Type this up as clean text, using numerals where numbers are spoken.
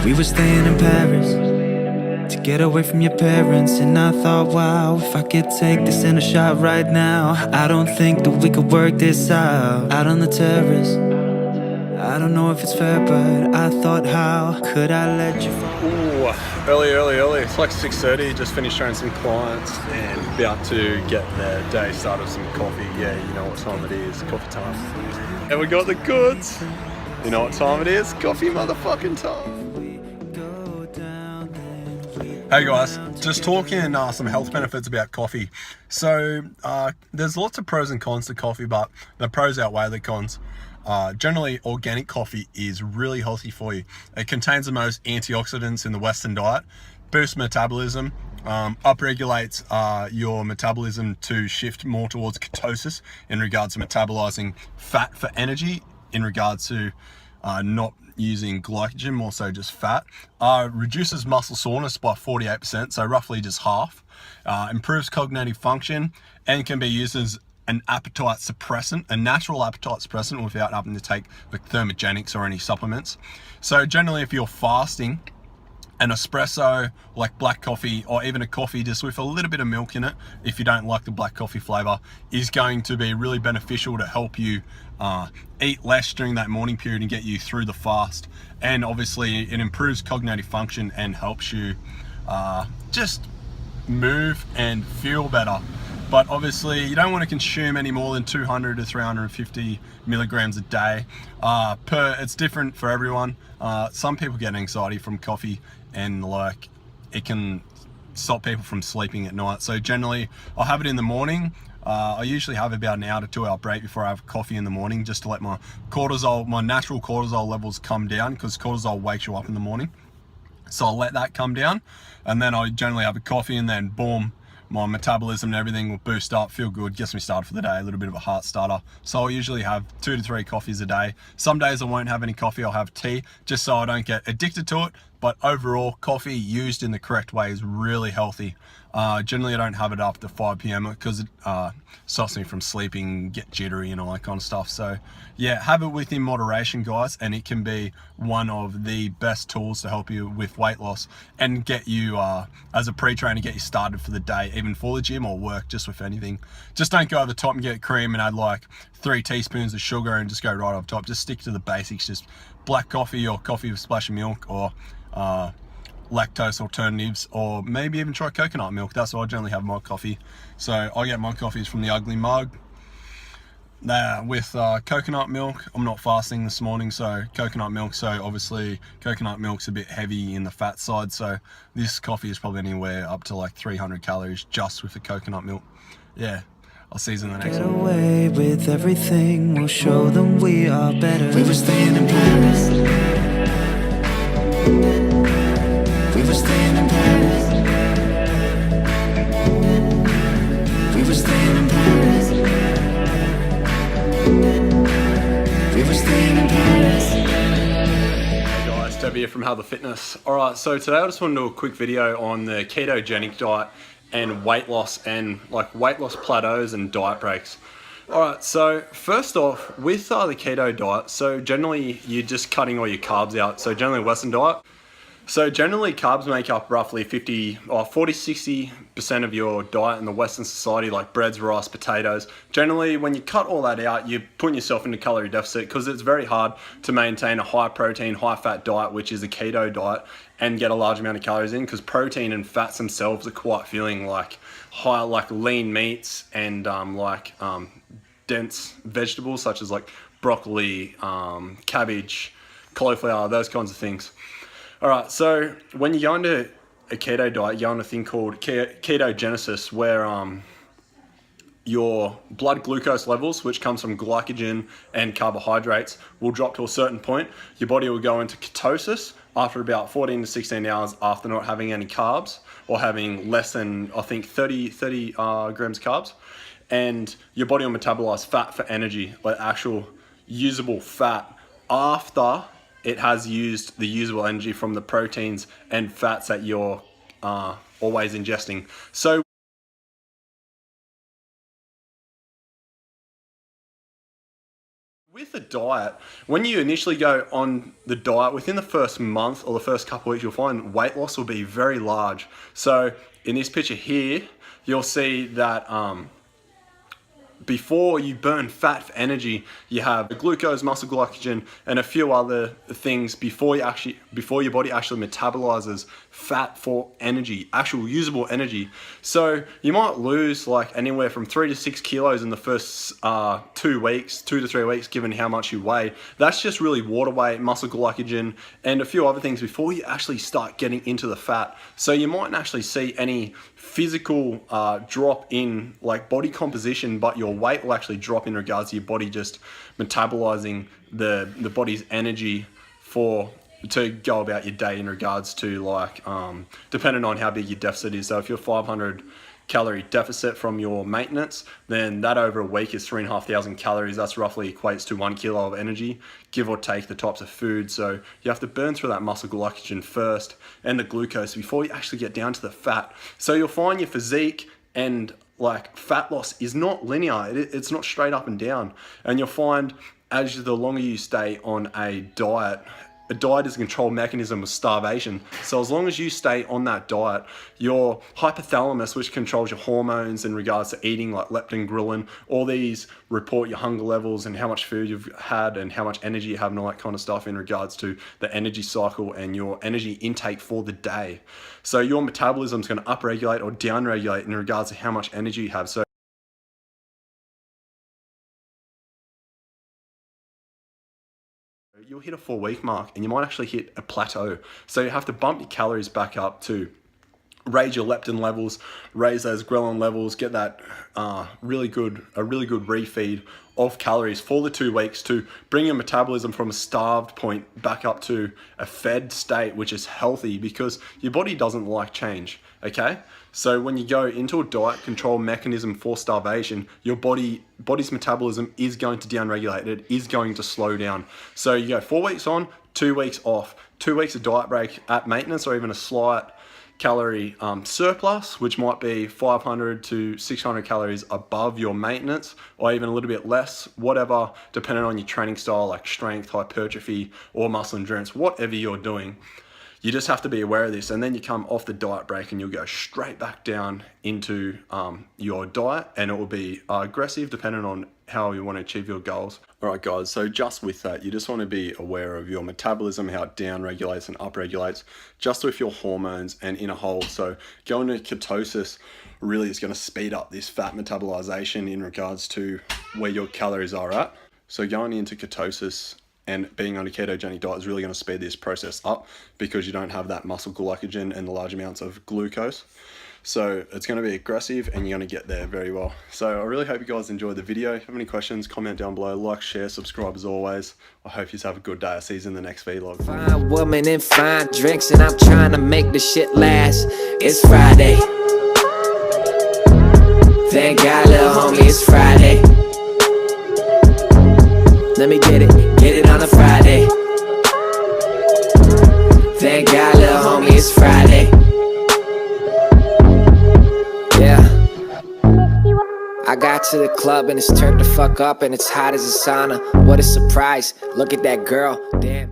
We were staying in Paris to get away from your parents, and I thought, wow, if I could take this in a shot right now, I don't think that we could work this out on the terrace. I don't know if it's fair, but I thought, how could I let you fall? Ooh, early. It's like 6:30. Just finished showing some clients and about to get their day started with some coffee. Yeah, you know what time it is. Coffee time. And we got the goods. You know what time it is? Coffee motherfucking time. Hey guys, just talking some health benefits about coffee. So there's lots of pros and cons to coffee, but the pros outweigh the cons. Generally, organic coffee is really healthy for you. It contains the most antioxidants in the Western diet, boosts metabolism, upregulates your metabolism to shift more towards ketosis in regards to metabolizing fat for energy, in regards to not using glycogen, more so just fat. Reduces muscle soreness by 48%, so roughly just half. Improves cognitive function and can be used as an appetite suppressant, a natural appetite suppressant, without having to take the thermogenics or any supplements. So generally, if you're fasting, an espresso, like black coffee, or even a coffee just with a little bit of milk in it, if you don't like the black coffee flavor, is going to be really beneficial to help you eat less during that morning period and get you through the fast. And obviously it improves cognitive function and helps you just move and feel better. But obviously you don't want to consume any more than 200 to 350 milligrams a day. It's different for everyone. Some people get anxiety from coffee, and like it can stop people from sleeping at night. So generally I'll have it in the morning. I usually have about an hour to 2 hour break before I have coffee in the morning, just to let my natural cortisol levels come down, because cortisol wakes you up in the morning. So I'll let that come down, and then I generally have a coffee, and then boom, my metabolism and everything will boost up, feel good, gets me started for the day, a little bit of a heart starter. So I usually have 2 to 3 coffees a day. Some days I won't have any coffee, I'll have tea, just so I don't get addicted to it. But overall, coffee used in the correct way is really healthy. Generally I don't have it after 5 p.m. because it stops me from sleeping, get jittery and all that kind of stuff. So yeah, have it within moderation, guys, and it can be one of the best tools to help you with weight loss and get you as a pre-trainer, get you started for the day, even for the gym or work, just with anything. Just don't go over the top and get cream and add like 3 teaspoons of sugar and just go right over top. Just stick to the basics, just black coffee or coffee with a splash of milk, or lactose alternatives, or maybe even try coconut milk. That's what I generally have my coffee. So I get my coffees from the Ugly Mug with coconut milk. I'm not fasting this morning, so coconut milk. So obviously coconut milk's a bit heavy in the fat side, so this coffee is probably anywhere up to like 300 calories just with the coconut milk. Yeah, I'll see you in the next one. Get away with everything, we'll show them we are better. We were staying in Paris. We were staying in Paris. We were staying in Paris. We were staying in Paris. Hey guys, Debbie here from How the Fitness. Alright, so today I just want to do a quick video on the ketogenic diet and weight loss, and like weight loss plateaus and diet breaks. Alright, so first off, with the keto diet, so generally you're just cutting all your carbs out. So generally Western diet, so generally carbs make up roughly 40-60% of your diet in the Western society, like breads, rice, potatoes. Generally, when you cut all that out, you're putting yourself into calorie deficit, because it's very hard to maintain a high protein, high fat diet, which is a keto diet, and get a large amount of calories in, because protein and fats themselves are quite filling, like high, like lean meats and dense vegetables such as like broccoli, cabbage, cauliflower, those kinds of things. Alright, so when you go into a keto diet, you go on a thing called ketogenesis, where your blood glucose levels, which comes from glycogen and carbohydrates, will drop to a certain point. Your body will go into ketosis after about 14 to 16 hours after not having any carbs, or having less than, I think, 30 grams of carbs. And your body will metabolize fat for energy, like actual usable fat, after it has used the usable energy from the proteins and fats that you're always ingesting. So With the diet, when you initially go on the diet, within the first month or the first couple of weeks, you'll find weight loss will be very large. So in this picture here, you'll see that before you burn fat for energy, you have glucose, muscle glycogen, and a few other things before your body actually metabolizes fat for energy, actual usable energy. So you might lose like anywhere from 3 to 6 kilos in the first 2 weeks, 2 to 3 weeks, given how much you weigh. That's just really water weight, muscle glycogen, and a few other things before you actually start getting into the fat. So you mightn't actually see any physical drop in like body composition, but your weight will actually drop in regards to your body just metabolizing the body's energy to go about your day in regards to like depending on how big your deficit is. So if you're 500 calorie deficit from your maintenance, then that over a week is 3,500 calories. That's roughly equates to 1 kilo of energy, give or take the types of food. So you have to burn through that muscle glycogen first and the glucose before you actually get down to the fat. So you'll find your physique and like fat loss is not linear. It's not straight up and down. And you'll find as the longer you stay on a diet is a control mechanism of starvation. So as long as you stay on that diet, your hypothalamus, which controls your hormones in regards to eating, like leptin, ghrelin, all these report your hunger levels and how much food you've had and how much energy you have and all that kind of stuff in regards to the energy cycle and your energy intake for the day. So your metabolism is going to upregulate or downregulate in regards to how much energy you have. So you'll hit a 4-week mark and you might actually hit a plateau. So you have to bump your calories back up to raise your leptin levels, raise those ghrelin levels, get that really good refeed of calories for the 2 weeks to bring your metabolism from a starved point back up to a fed state, which is healthy because your body doesn't like change, okay? So when you go into a diet control mechanism for starvation, your body's metabolism is going to downregulate. It is going to slow down. So you go 4 weeks on, 2 weeks off, 2 weeks of diet break at maintenance or even a slight calorie surplus, which might be 500 to 600 calories above your maintenance or even a little bit less, whatever, depending on your training style, like strength, hypertrophy, or muscle endurance, whatever you're doing. You just have to be aware of this, and then you come off the diet break and you'll go straight back down into your diet, and it will be aggressive depending on how you want to achieve your goals. All right, guys, so just with that, you just want to be aware of your metabolism, how it down regulates and up regulates, just with your hormones and in a whole. So going to ketosis really is going to speed up this fat metabolization in regards to where your calories are at. So going into ketosis and being on a ketogenic diet is really going to speed this process up because you don't have that muscle glycogen and the large amounts of glucose. So it's going to be aggressive and you're going to get there very well. So I really hope you guys enjoyed the video. If you have any questions, comment down below, like, share, subscribe as always. I hope you have a good day. I'll see you in the next vlog. Fine woman and fine drinks, and I'm trying to make this shit last. It's Friday. Thank God, little homie, it's Friday. Let me get it on a Friday. Thank God, little homie, it's Friday. Yeah. I got to the club and it's turned the fuck up and it's hot as a sauna. What a surprise, look at that girl, damn.